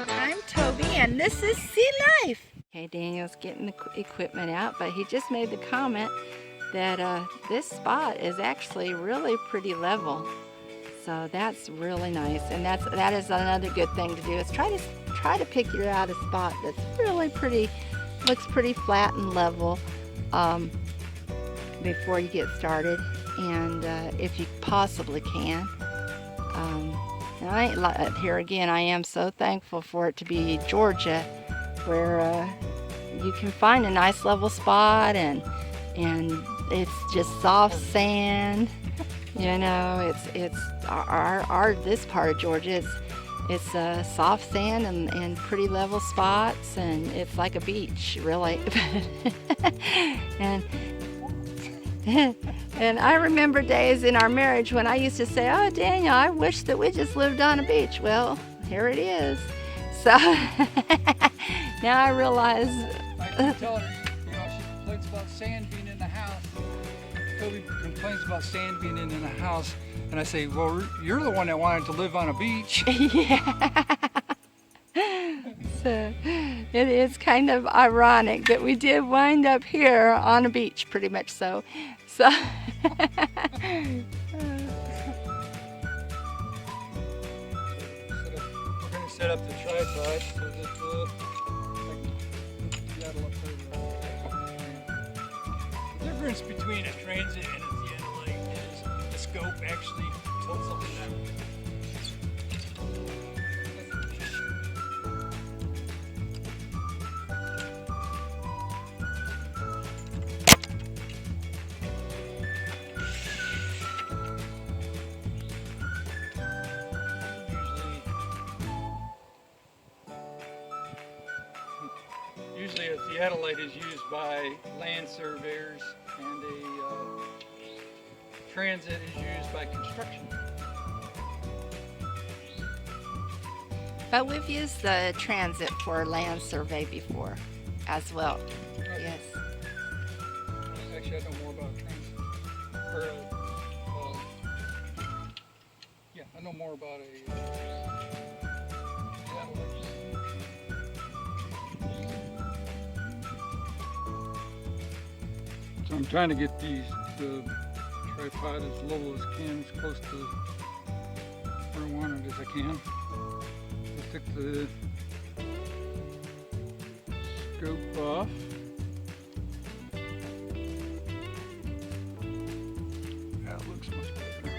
I'm Toby, and this is Sea Life. Okay, Daniel's getting the equipment out, but he just made the comment that this spot is actually really pretty level. So that's really nice, and that is another good thing to do is try to pick out a spot that's really pretty, looks pretty flat and level before you get started, and if you possibly can. And here again, I am so thankful for it to be Georgia, where you can find a nice level spot, and it's just soft sand. You know, it's our this part of Georgia. It's soft sand and pretty level spots, and it's like a beach, really. and and I remember days in our marriage when I used to say, "Oh, Daniel, I wish that we just lived on a beach." Well, here it is. So now I realize. I tell her, she complains about sand being in the house. Toby complains about sand being in the house, and I say, "Well, you're the one that wanted to live on a beach." Yeah. So it is kind of ironic that we did wind up here on a beach, pretty much so. So We're going to set up the tripod so that the difference between a Transit and a theodolite is the scope actually tilts up and down. Usually a theodolite is used by land surveyors, and a Transit is used by construction. but we've used the Transit for land survey before as well. Right. Yes. Actually, I know more about Transit. Yeah, I know more about a theodolite. So I'm trying to get the tripod as low as I can, as close to where I want it as I can. I took the scope off. That looks much better.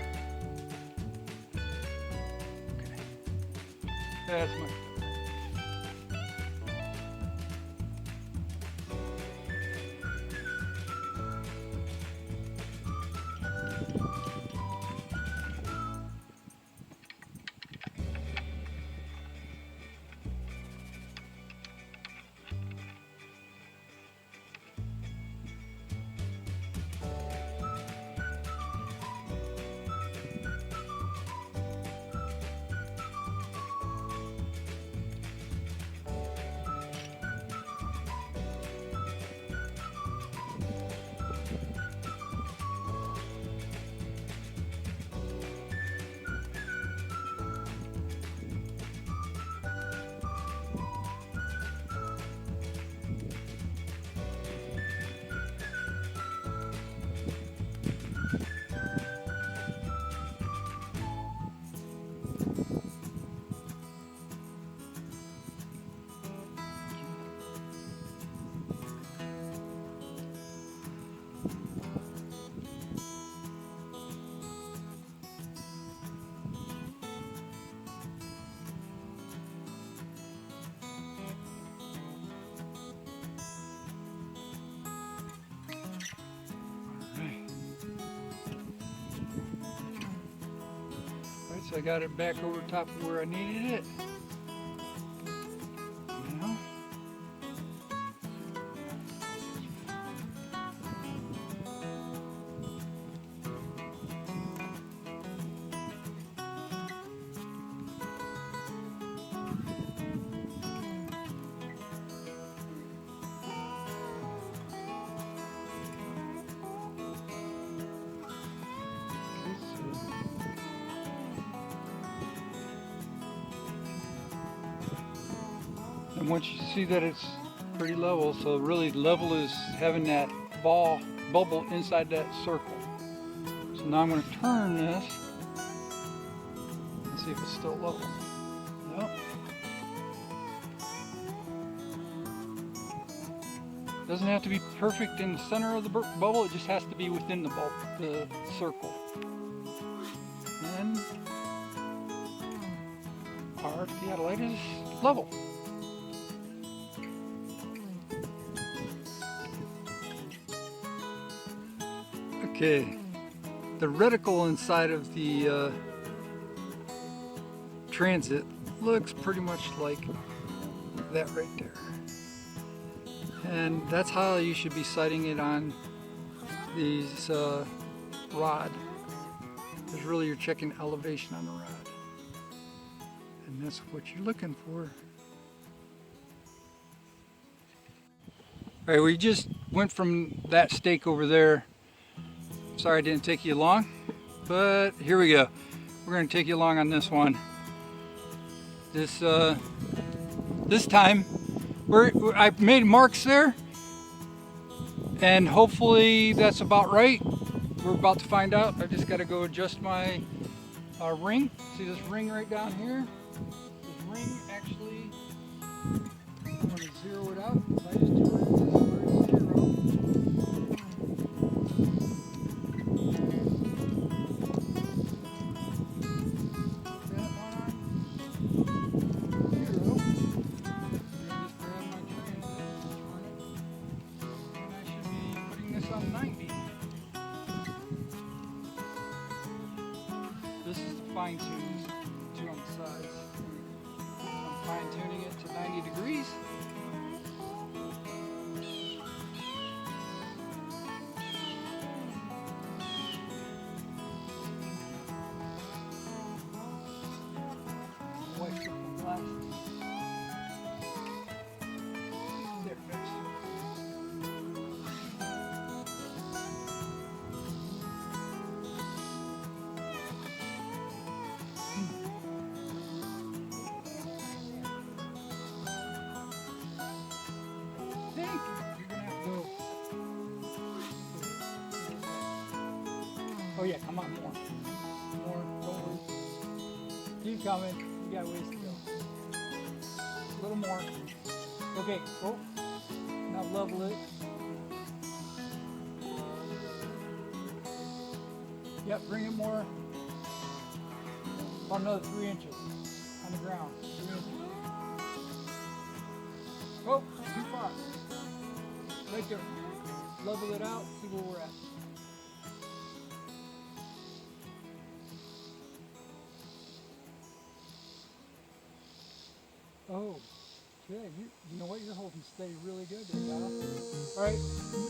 Okay. That's much better. So I got it back over top of where I needed it. Now, And once you see that it's pretty level, so really level is having that bubble inside that circle. So now I'm going to turn this and see if it's still level. Nope. Doesn't have to be perfect in the center of the bubble, it just has to be within the circle. And our theodolite is level. Okay, the reticle inside of the Transit looks pretty much like that right there. And that's how you should be sighting it on these rod. Because really you're checking elevation on the rod. And that's what you're looking for. All right, we just went from that stake over there. Sorry I didn't take you along, but here we go. We're going to take you along on this one. This time, I made marks there, and hopefully that's about right. We're about to find out. I just got to go adjust my ring. See this ring right down here? This ring actually, I'm going to zero it out. I just do it as 0. This is the fine tuning two on the sides. I'm fine tuning it to 90 degrees. White with the glasses. There, fixed. Oh yeah, come on, more. More, don't worry. Keep coming, you got a ways to go. A little more. Okay, oh, now level it. Yep, bring it more. About another 3 inches on the ground. 3 inches. Oh, too far. Right there. Level it out, see where we're at. Oh, yeah, you know what? You're holding steady really good there, Kyle. All right,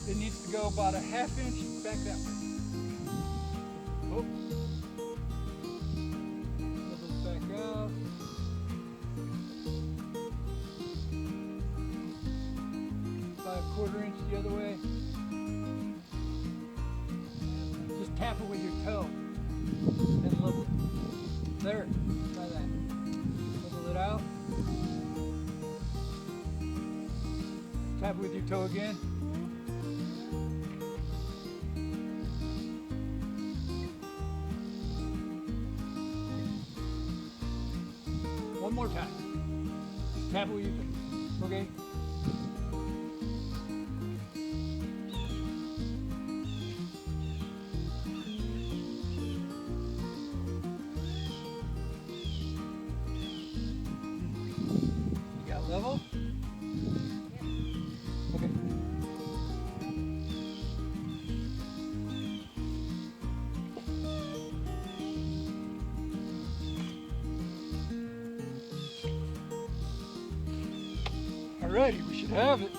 it needs to go about a ½ inch back that way. Oh. Level it back out. About a ¼ inch the other way. Just tap it with your toe. Then level it. There, try that. Level it out. Tap it with your toe again. One more time. Tap it with your toe. Okay. You got level? Okay. Alrighty, we should have it.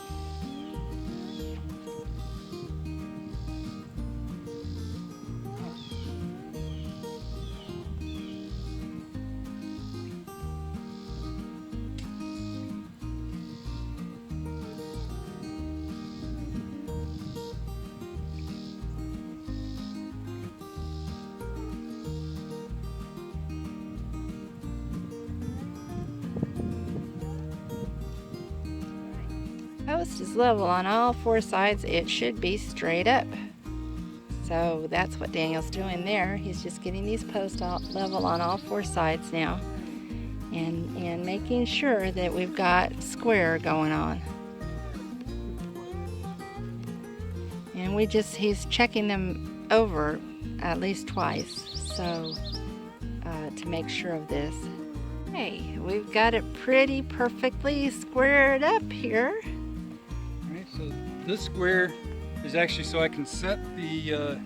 post is level on all four sides, it should be straight up. So that's what Daniel's doing there. He's just getting these posts level on all four sides now, and making sure that we've got square going on. And he's checking them over at least twice, so to make sure of this. Hey, we've got it pretty perfectly squared up here. Alright, so this square is actually so I can set the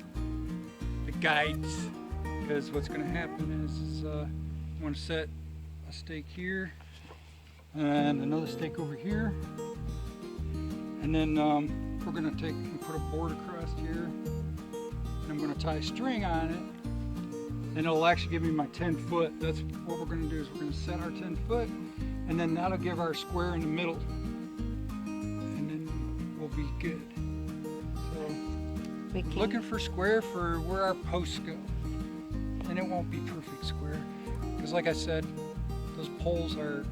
guides, because what's going to happen is I'm going to set a stake here and another stake over here, and then we're going to take and put a board across here, and I'm going to tie a string on it, and it'll actually give me my 10 foot. That's what we're going to do, is we're going to set our 10 foot, and then that'll give our square in the middle, and then we'll be good. So looking for square for where our posts go, and it won't be perfect square, because like I said, those poles are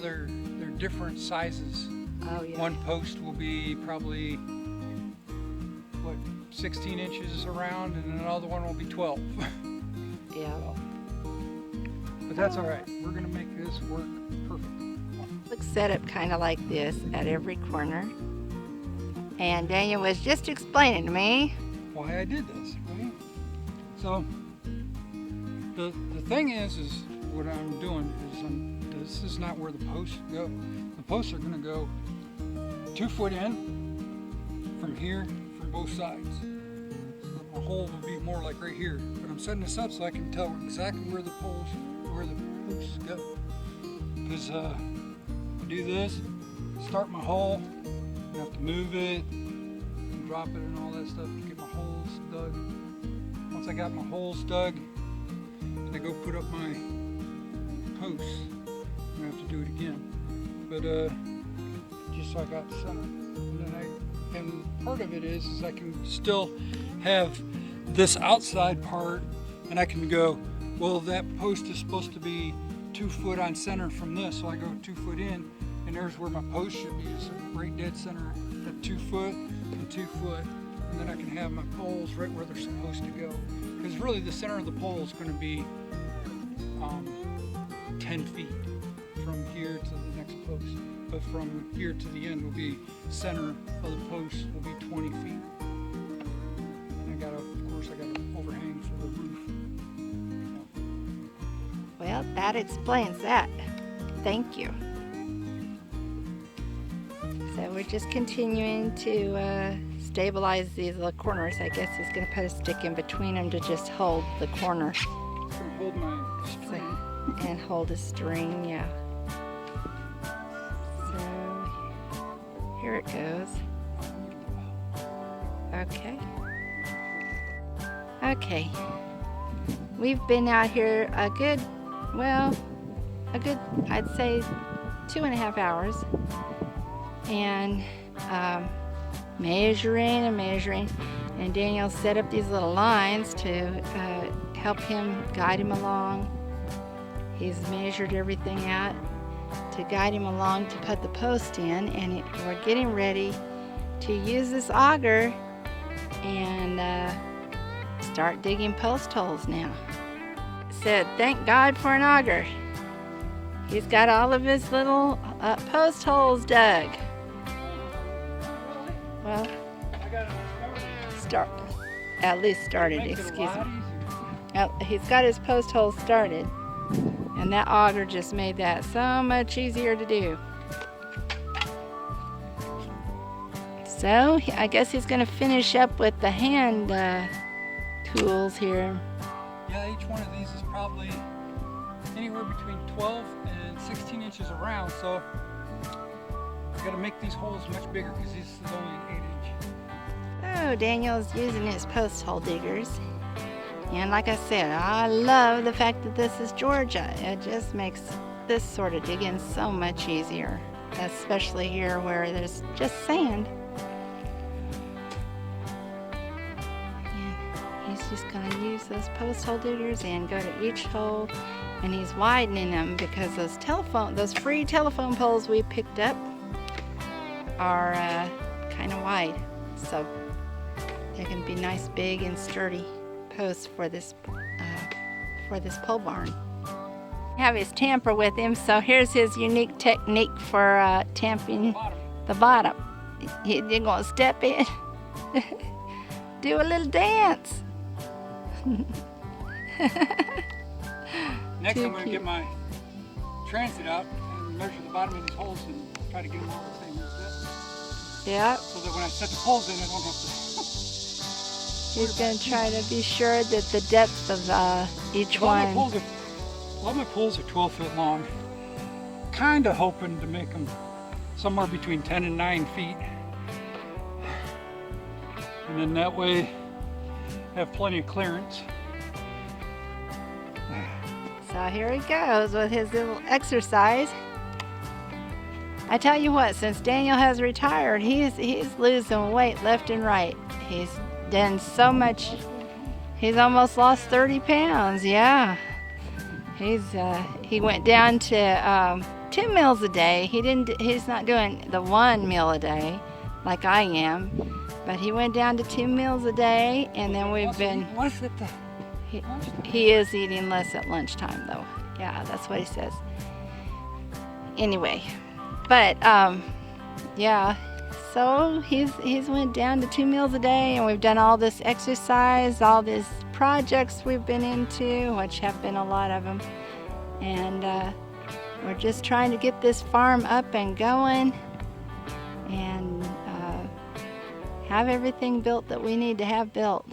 they're different sizes. Oh, yeah. One post will be probably, what, 16 inches around, and another one will be 12. Yeah. But that's all right. We're gonna make this work perfect. Looks set up kind of like this at every corner. And Daniel was just explaining to me why I did this, right? So the thing is what I'm doing is this is not where the posts go. The posts are gonna go 2 foot in from here, from both sides. So my hole will be more like right here. But I'm setting this up so I can tell exactly where the posts go. Because I do this, start my hole, I have to move it, and drop it and all that stuff to get my holes dug. Once I got my holes dug, I go put up my posts. I'm gonna have to do it again. But just so I got the center. And part of it is I can still have this outside part, and I can go, well, that post is supposed to be 2 foot on center from this, so I go 2 foot in, and there's where my post should be. It's right dead center at 2 foot and 2 foot, and then I can have my poles right where they're supposed to go. Because really the center of the pole is going to be 10 feet from here to the next post, but from here to the end will be center of the post will be 20 feet. And of course I got an overhang for the roof. Well, that explains that. Thank you. So we're just continuing to stabilize these little corners. I guess he's going to put a stick in between them to just hold the corner. I'm going to hold my string. And hold a string, yeah. So here it goes. Okay. Okay. We've been out here a good, I'd say 2.5 hours, and measuring, and Daniel set up these little lines to help him, guide him along. He's measured everything out to guide him along to put the post in, and we're getting ready to use this auger and start digging post holes now. Said, thank God for an auger. He's got all of his little post holes dug. Well, at least started, excuse me. He's got his post holes started, and that auger just made that so much easier to do. So I guess he's going to finish up with the hand tools here. Yeah, each one of these is probably anywhere between 12 and 16 inches around, so I got to make these holes much bigger because this is only an 8-inch. Oh, Daniel's using his post hole diggers. And like I said, I love the fact that this is Georgia. It just makes this sort of digging so much easier, especially here where there's just sand. And he's just going to use those post hole diggers and go to each hole, and he's widening them because those free telephone poles we picked up are kind of wide, so they can be nice, big, and sturdy posts for this pole barn. I have his tamper with him, so here's his unique technique for tamping the bottom. You're gonna step in, do a little dance. Next, I'm going to get my transit out and measure the bottom of these holes and try to get them all the same depth. Yeah. So that when I set the poles in, I don't have to. He's going to try to be sure that the depth of each one. All my poles are 12 feet long. Kind of hoping to make them somewhere between 10 and 9 feet. And then that way, have plenty of clearance. So here he goes with his little exercise. I tell you what, since Daniel has retired, he's losing weight left and right. He's done so much. He's almost lost 30 pounds. Yeah. He went down to 2 meals a day. He's not doing the 1 meal a day like I am, but he went down to 2 meals a day, and then we've been. He is eating less at lunchtime, though. Yeah, that's what he says. Anyway, but yeah. So he's went down to 2 meals a day, and we've done all this exercise, all these projects we've been into, which have been a lot of them, and we're just trying to get this farm up and going, and have everything built that we need to have built.